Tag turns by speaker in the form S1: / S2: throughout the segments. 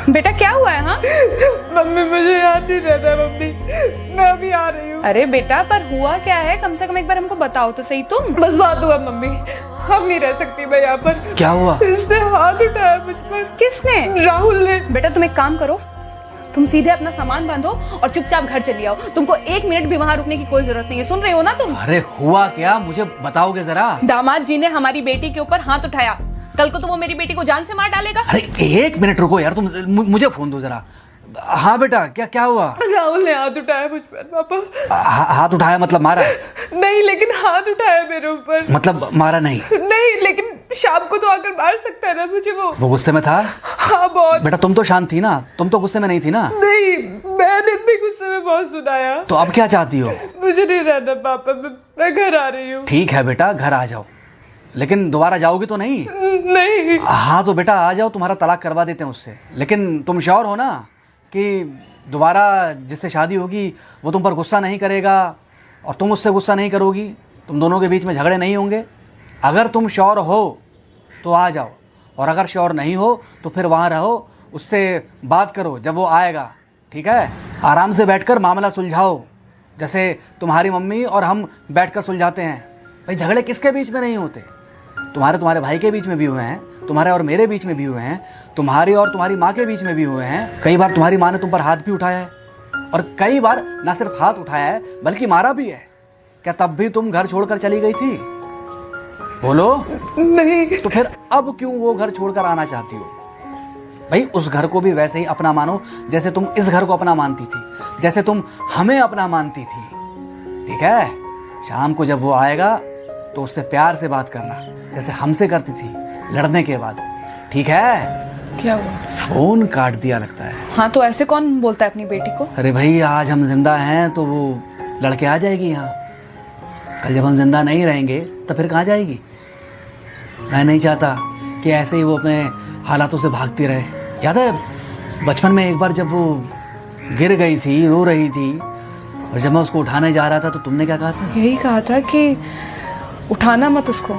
S1: बेटा क्या हुआ है? हाँ
S2: मम्मी मुझे याद नहीं रहता मम्मी, मैं अभी आ रही हूँ।
S1: अरे बेटा पर हुआ क्या है, कम से कम एक बार हमको बताओ तो सही तुम।
S2: बस बात हुआ मम्मी, हम नहीं रह सकती मैं यहाँ पर।
S3: क्या हुआ?
S2: इसने हाथ उठाया मुझ पर।
S1: किसने?
S2: राहुल ने।
S1: बेटा तुम एक काम करो, तुम सीधे अपना सामान बांधो और चुपचाप घर चली आओ। तुमको 1 मिनट भी वहाँ रुकने की कोई जरूरत नहीं है, सुन रहे हो ना तुम?
S3: अरे हुआ क्या, मुझे बताओगे जरा।
S1: दामाद जी ने हमारी बेटी के ऊपर हाथ उठाया, कल को तो वो मेरी बेटी को जान से मार डालेगा।
S3: अरे 1 मिनट रुको यार, तुम मुझे फोन दो जरा। हाँ बेटा, क्या क्या हुआ?
S2: राहुल ने हाथ उठाया मुझ पर पापा।
S3: हाथ उठाया मतलब मारा?
S2: नहीं लेकिन हाथ उठाया मेरे ऊपर।
S3: मतलब मारा नहीं?
S2: नहीं लेकिन शाम को तो आकर मार सकता है ना मुझे वो
S3: गुस्से में था?
S2: हाँ बहुत।
S3: बेटा तुम तो शांत थी ना, तुम तो गुस्से में नहीं थी ना?
S2: नहीं मैंने भी गुस्से में बहुत सुनाया।
S3: तो अब क्या चाहती हो?
S2: मुझे नहीं रहना पापा, मैं घर आ रही हूँ।
S3: ठीक है बेटा, घर आ जाओ, लेकिन दोबारा जाओगी तो नहीं?
S2: नहीं।
S3: हाँ तो बेटा आ जाओ, तुम्हारा तलाक करवा देते हैं उससे। लेकिन तुम श्योर हो ना कि दोबारा जिससे शादी होगी वो तुम पर गुस्सा नहीं करेगा और तुम उससे गुस्सा नहीं करोगी, तुम दोनों के बीच में झगड़े नहीं होंगे? अगर तुम श्योर हो तो आ जाओ, और अगर श्योर नहीं हो तो फिर वहाँ रहो, उससे बात करो जब वो आएगा, ठीक है? आराम से बैठकर मामला सुलझाओ, जैसे तुम्हारी मम्मी और हम बैठकर सुलझाते हैं। भाई झगड़े किसके बीच में नहीं होते? तुम्हारे भाई के बीच में भी हुए हैं, तुम्हारे और मेरे बीच में भी हुए हैं, तुम्हारी और तुम्हारी माँ के बीच में भी हुए हैं। कई बार तुम्हारी माँ ने तुम पर हाथ भी उठाया है, और कई बार ना सिर्फ हाथ उठाया है बल्कि मारा भी है। क्या तब भी तुम घर छोड़कर चली गई थी? बोलो।
S2: नहीं।
S3: तो फिर अब क्यों वो घर छोड़कर आना चाहती हो? भाई उस घर को भी वैसे ही अपना मानो जैसे तुम इस घर को अपना मानती थी, जैसे तुम हमें अपना मानती थी, ठीक है? शाम को जब वो आएगा तो उससे प्यार से बात करना, जैसे हमसे करती थी लड़ने के बाद, ठीक है?
S1: क्या हुआ?
S3: फोन काट दिया लगता है।
S1: हाँ तो ऐसे कौन बोलता है अपनी बेटी को?
S3: अरे भाई आज हम जिंदा हैं तो वो लड़के आ जाएगी यहाँ, कल जब हम जिंदा नहीं रहेंगे तो फिर कहाँ जाएगी? मैं नहीं चाहता कि ऐसे ही वो अपने हालातों से भागती रहे। याद है बचपन में एक बार जब वो गिर गई थी, रो रही थी, और जब मैं उसको उठाने जा रहा था तो तुमने क्या कहा था?
S1: यही कहा था कि उठाना मत उसको।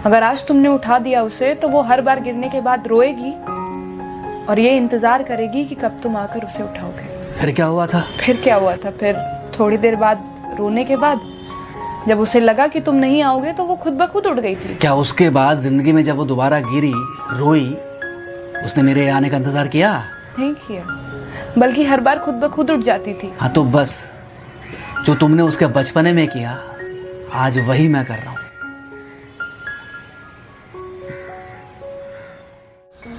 S1: अगर आज तुमने उठा दिया उसे तो वो हर बार गिरने के बाद रोएगी और ये इंतजार करेगी कि कब तुम आकर उसे उठाओगे।
S3: फिर क्या हुआ था?
S1: फिर क्या हुआ था? फिर थोड़ी देर बाद रोने के बाद जब उसे लगा कि तुम नहीं आओगे तो वो खुद ब खुद उठ गई थी।
S3: क्या उसके बाद जिंदगी में जब वो दोबारा गिरी, रोई, उसने मेरे आने का इंतजार किया?
S1: नहीं किया, बल्कि हर बार खुद ब खुद उठ जाती थी।
S3: हाँ तो बस जो तुमने उसके बचपने में किया आज वही मैं कर रहा हूँ।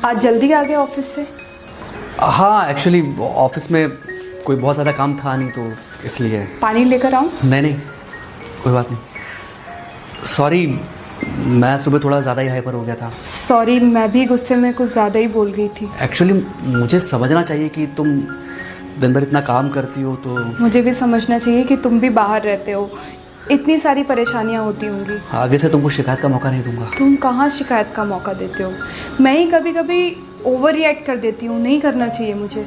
S1: आज जल्दी आ गए ऑफिस से?
S3: हाँ एक्चुअली ऑफिस में कोई बहुत ज़्यादा काम था नहीं तो इसलिए।
S1: पानी लेकर आऊं?
S3: नहीं कोई बात नहीं, सॉरी मैं सुबह थोड़ा ज़्यादा ही हाइपर हो गया था।
S1: सॉरी, मैं भी गुस्से में कुछ ज़्यादा ही बोल गई थी।
S3: एक्चुअली मुझे समझना चाहिए कि तुम दिन भर इतना काम करती हो तो।
S1: मुझे भी समझना चाहिए कि तुम भी बाहर रहते हो, इतनी सारी परेशानियां होती होंगी।
S3: आगे से तुमको शिकायत का मौका नहीं दूंगा।
S1: तुम कहाँ शिकायत का मौका देते हो? मैं ही कभी कभी ओवर रिएक्ट कर देती हूँ, नहीं करना चाहिए मुझे।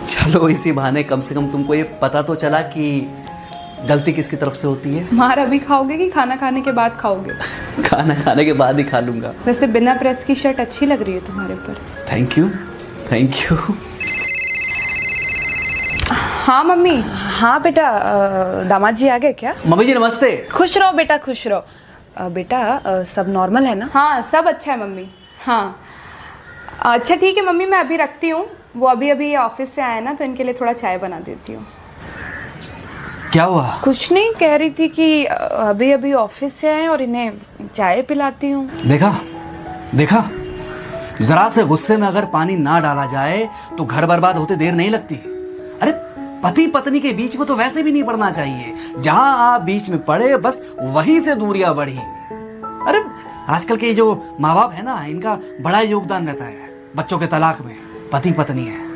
S3: चलो इसी बहाने कम से कम तुमको ये पता तो चला कि गलती किसकी तरफ से होती है।
S1: मार अभी खाओगे कि खाना खाने के बाद खाओगे?
S3: खाना खाने के बाद ही खा लूंगा।
S1: वैसे बिना प्रेस की शर्ट अच्छी लग रही है तुम्हारे ऊपर।
S3: Thank you.
S1: हाँ मम्मी। हाँ बेटा, दामाद जी आ गए क्या?
S3: मम्मी जी नमस्ते।
S1: खुश रहो बेटा, खुश रहो। बेटा सब नॉर्मल है ना? हाँ सब अच्छा है मम्मी। हाँ अच्छा ठीक है मम्मी, मैं अभी रखती हूँ। वो अभी ऑफिस से आए ना तो इनके लिए थोड़ा चाय बना देती हूँ।
S3: क्या हुआ?
S1: कुछ नहीं, कह रही थी कि अभी ऑफिस से आए और इन्हें चाय पिलाती हूँ।
S3: देखा जरा से गुस्से में अगर पानी ना डाला जाए तो घर बर्बाद होते देर नहीं लगती। अरे पति पत्नी के बीच में तो वैसे भी नहीं पड़ना चाहिए, जहां आप बीच में पड़े बस वहीं से दूरियां बढ़ी। अरे आजकल के जो माँ बाप है ना, इनका बड़ा योगदान रहता है बच्चों के तलाक में। पति पत्नी है,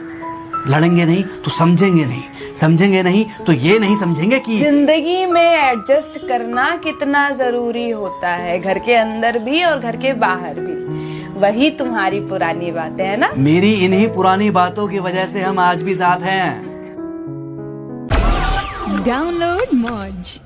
S3: लड़ेंगे नहीं तो समझेंगे नहीं, समझेंगे नहीं तो ये नहीं समझेंगे कि
S1: जिंदगी में एडजस्ट करना कितना जरूरी होता है, घर के अंदर भी और घर के बाहर भी। वही तुम्हारी पुरानी बातें है ना?
S3: मेरी इन्हीं पुरानी बातों की वजह से हम आज भी साथ हैं।
S4: डाउनलोड मौज।